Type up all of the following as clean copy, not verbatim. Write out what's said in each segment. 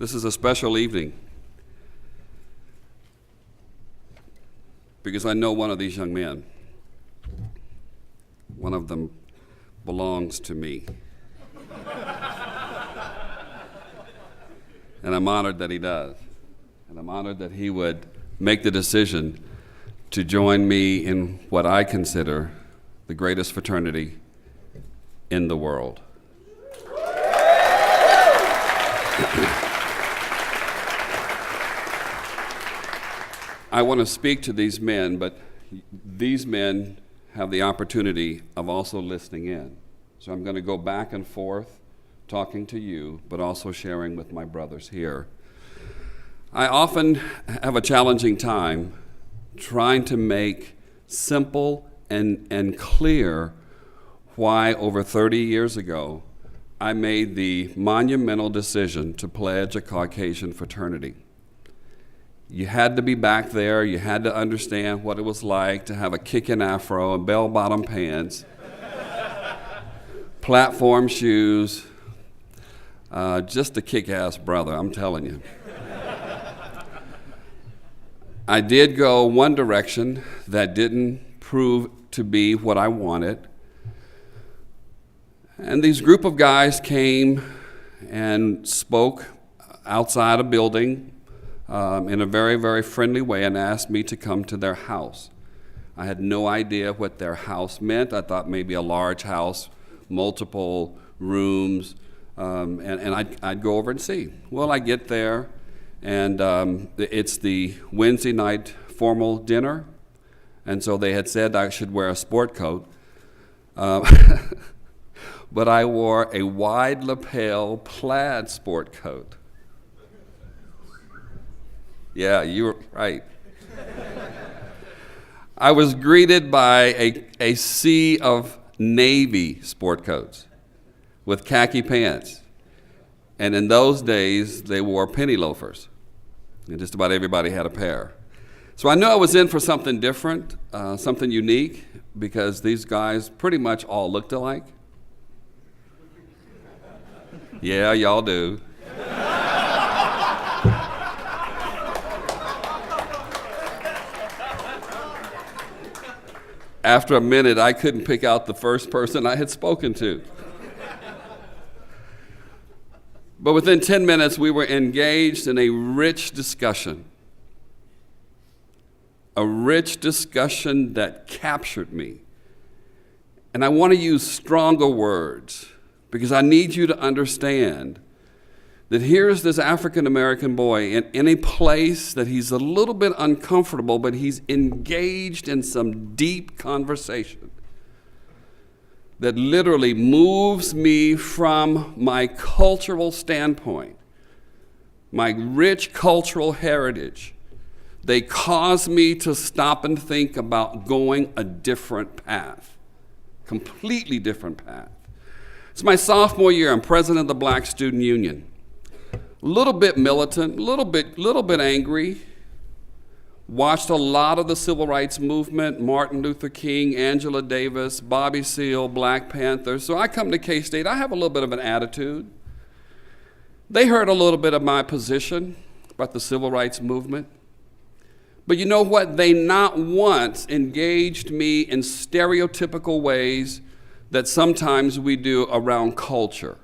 This is a special evening because I know one of these young men. One of them belongs to me. And I'm honored that he does. And I'm honored that he would make the decision to join me in what I consider the greatest fraternity in the world. I want to speak to these men, but these men have the opportunity of also listening in. So I'm going to go back and forth talking to you, but also sharing with my brothers here. I often have a challenging time trying to make simple and clear why over 30 years ago I made the monumental decision to pledge a Caucasian fraternity. You had to be back there, you had to understand what it was like to have a kicking afro and bell-bottom pants, platform shoes, just a kick-ass brother, I'm telling you. I did go one direction that didn't prove to be what I wanted. And these group of guys came and spoke outside a building in a very, very friendly way and asked me to come to their house. I had no idea what their house meant. I thought maybe a large house, multiple rooms, and I'd go over and see. Well, I get there, and it's the Wednesday night formal dinner, and so they had said I should wear a sport coat. But I wore a wide lapel plaid sport coat. Yeah, you were right. I was greeted by a sea of navy sport coats with khaki pants. And in those days, they wore penny loafers. And just about everybody had a pair. So I knew I was in for something different, something unique, because these guys pretty much all looked alike. Yeah, y'all do. After a minute, I couldn't pick out the first person I had spoken to. But within 10 minutes, we were engaged in a rich discussion. A rich discussion that captured me. And I want to use stronger words because I need you to understand that here's this African-American boy in a place that he's a little bit uncomfortable, but he's engaged in some deep conversation that literally moves me from my cultural standpoint, my rich cultural heritage. They cause me to stop and think about going a different path, completely different path. It's my sophomore year. I'm president of the Black Student Union. A little bit militant, a little bit angry. Watched a lot of the civil rights movement, Martin Luther King, Angela Davis, Bobby Seale, Black Panther. So I come to K-State, I have a little bit of an attitude. They heard a little bit of my position about the civil rights movement. But you know what? They not once engaged me in stereotypical ways that sometimes we do around culture.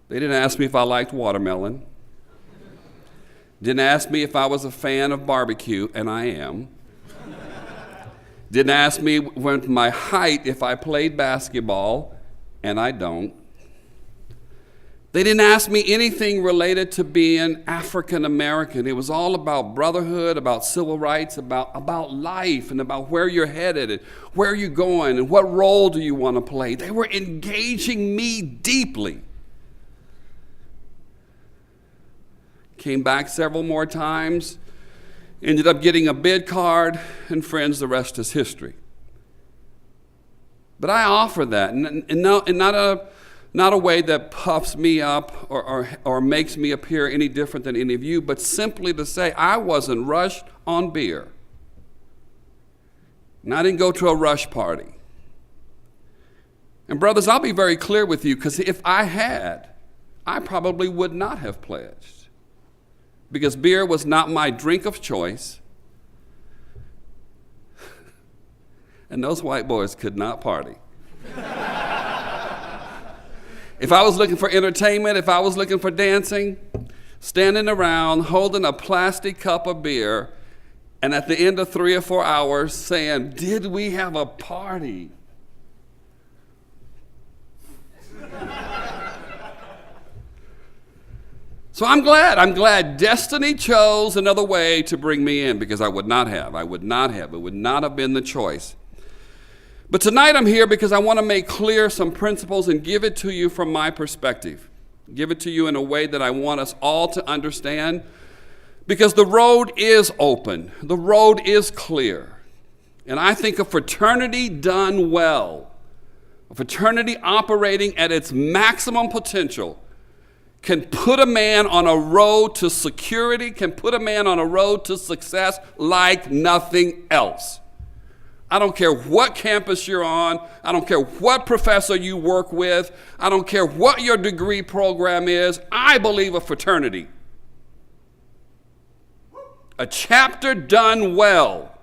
They didn't ask me if I liked watermelon. Didn't ask me if I was a fan of barbecue, and I am. Didn't ask me with my height if I played basketball, and I don't. They didn't ask me anything related to being African American. It was all about brotherhood, about civil rights, about life, and about where you're headed, and where you're going, and what role do you want to play. They were engaging me deeply. Came back several more times, ended up getting a bid card, and friends, the rest is history. But I offer that, and not a way that puffs me up or makes me appear any different than any of you, but simply to say I wasn't rushed on beer. And I didn't go to a rush party. And brothers, I'll be very clear with you, because if I had, I probably would not have pledged, because beer was not my drink of choice, and those white boys could not party. If I was looking for entertainment, if I was looking for dancing, standing around holding a plastic cup of beer, and at the end of 3 or 4 hours saying, "Did we have a party?" So I'm glad destiny chose another way to bring me in, because it would not have been the choice. But tonight I'm here because I want to make clear some principles and give it to you from my perspective. Give it to you in a way that I want us all to understand, because the road is open. The road is clear. And I think a fraternity done well, a fraternity operating at its maximum potential, can put a man on a road to security, can put a man on a road to success like nothing else. I don't care what campus you're on. I don't care what professor you work with. I don't care what your degree program is. I believe a fraternity, a chapter done well,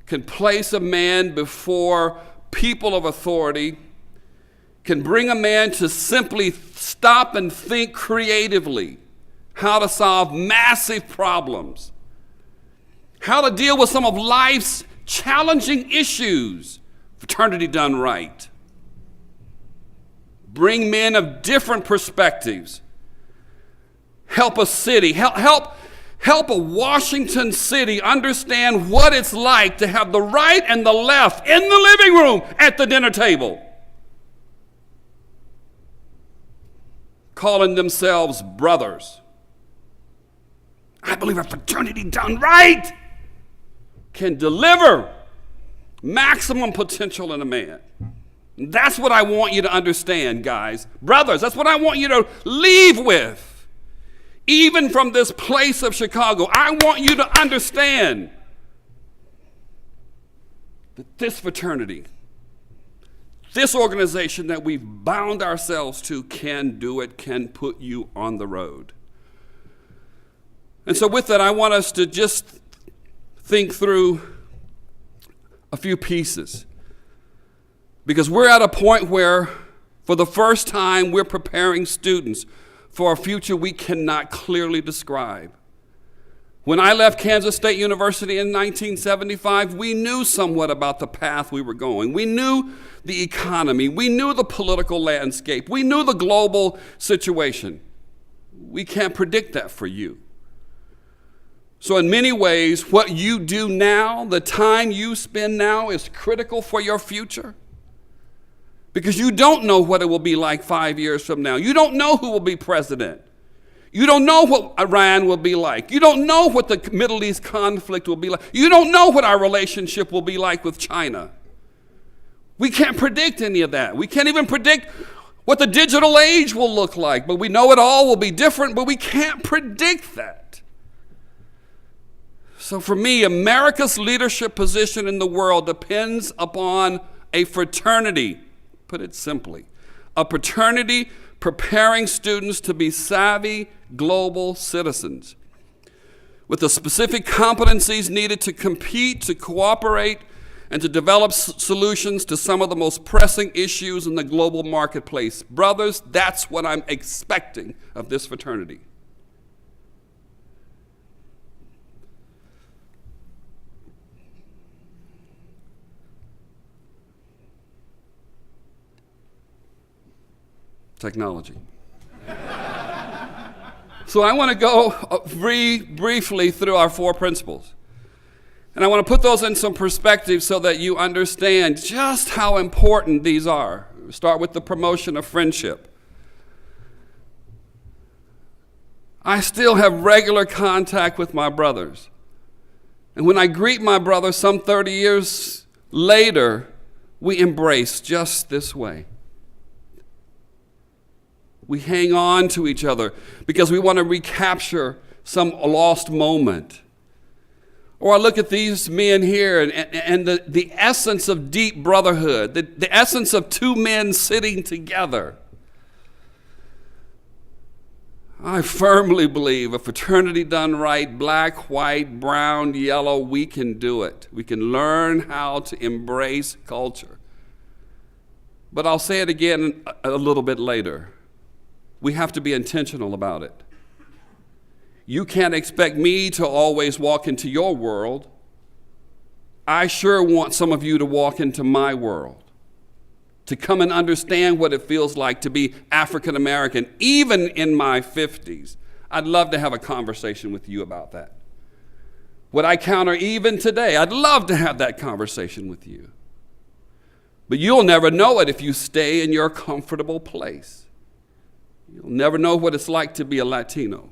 can place a man before people of authority, can bring a man to simply stop and think creatively how to solve massive problems, how to deal with some of life's challenging issues. Fraternity done right. Bring men of different perspectives. Help a city, help a Washington city understand what it's like to have the right and the left in the living room at the dinner table, calling themselves brothers. I believe a fraternity done right can deliver maximum potential in a man. That's what I want you to understand, guys. Brothers, that's what I want you to leave with. Even from this place of Chicago, I want you to understand that this fraternity, this organization that we've bound ourselves to, can do it, can put you on the road. And so with that, I want us to just think through a few pieces, because we're at a point where, for the first time, we're preparing students for a future we cannot clearly describe. When I left Kansas State University in 1975, we knew somewhat about the path we were going. We knew the economy. We knew the political landscape. We knew the global situation. We can't predict that for you. So in many ways, what you do now, the time you spend now, is critical for your future. Because you don't know what it will be like 5 years from now. You don't know who will be president. You don't know what Iran will be like. You don't know what the Middle East conflict will be like. You don't know what our relationship will be like with China. We can't predict any of that. We can't even predict what the digital age will look like. But we know it all will be different, but we can't predict that. So for me, America's leadership position in the world depends upon a fraternity, put it simply, a fraternity preparing students to be savvy global citizens with the specific competencies needed to compete, to cooperate, and to develop solutions to some of the most pressing issues in the global marketplace. Brothers, that's what I'm expecting of this fraternity. Technology. So I want to go briefly through our 4 principles. And I want to put those in some perspective so that you understand just how important these are. We start with the promotion of friendship. I still have regular contact with my brothers. And when I greet my brother some 30 years later, we embrace just this way. We hang on to each other because we want to recapture some lost moment. Or I look at these men here and the essence of deep brotherhood, the essence of 2 men sitting together. I firmly believe a fraternity done right, black, white, brown, yellow, we can do it. We can learn how to embrace culture. But I'll say it again a little bit later. We have to be intentional about it. You can't expect me to always walk into your world. I sure want some of you to walk into my world, to come and understand what it feels like to be African American, even in my 50s. I'd love to have a conversation with you about that. What I counter even today, I'd love to have that conversation with you. But you'll never know it if you stay in your comfortable place. You'll never know what it's like to be a Latino.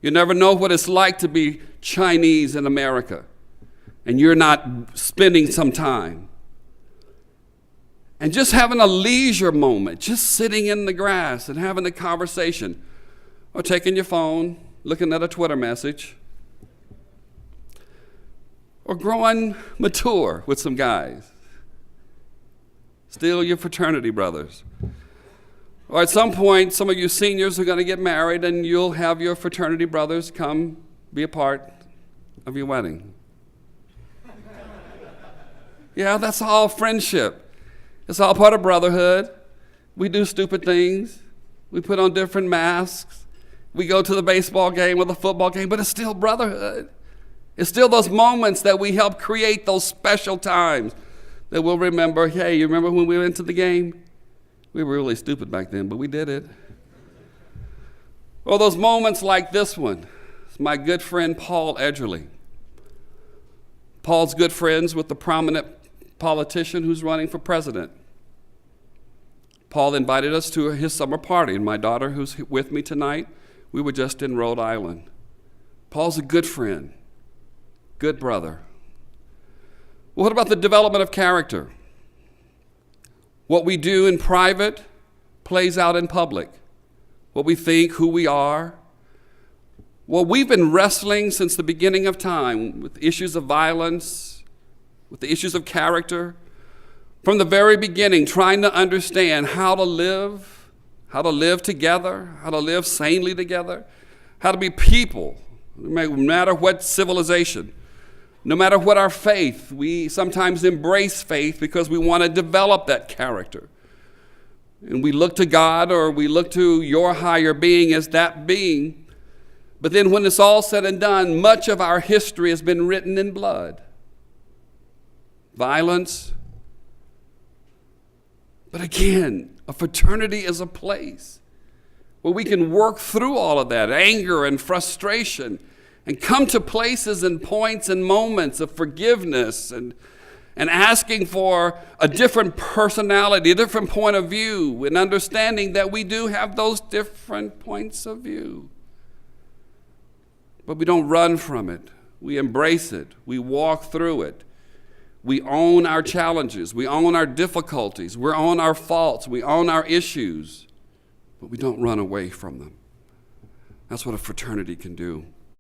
You'll never know what it's like to be Chinese in America, and you're not spending some time. And just having a leisure moment, just sitting in the grass and having a conversation, or taking your phone, looking at a Twitter message, or growing mature with some guys. Still your fraternity brothers. Or at some point, some of you seniors are going to get married, and you'll have your fraternity brothers come be a part of your wedding. Yeah, that's all friendship. It's all part of brotherhood. We do stupid things. We put on different masks. We go to the baseball game or the football game, but it's still brotherhood. It's still those moments that we help create those special times that we'll remember. Hey, you remember when we went to the game? We were really stupid back then, but we did it. Or those moments like this one. It's my good friend Paul Edgerly. Paul's good friends with the prominent politician who's running for president. Paul invited us to his summer party, and my daughter, who's with me tonight, we were just in Rhode Island. Paul's a good friend, good brother. Well, what about the development of character? What we do in private plays out in public. What we think, who we are. Well, we've been wrestling since the beginning of time with issues of violence, with the issues of character. From the very beginning, trying to understand how to live together, how to live sanely together, how to be people, no matter what civilization. No matter what our faith, we sometimes embrace faith because we want to develop that character. And we look to God, or we look to your higher being as that being. But then when it's all said and done, much of our history has been written in blood. Violence. But again, a fraternity is a place where we can work through all of that, anger and frustration, and come to places and points and moments of forgiveness and asking for a different personality, a different point of view, and understanding that we do have those different points of view. But we don't run from it. We embrace it. We walk through it. We own our challenges. We own our difficulties. We own our faults. We own our issues. But we don't run away from them. That's what a fraternity can do.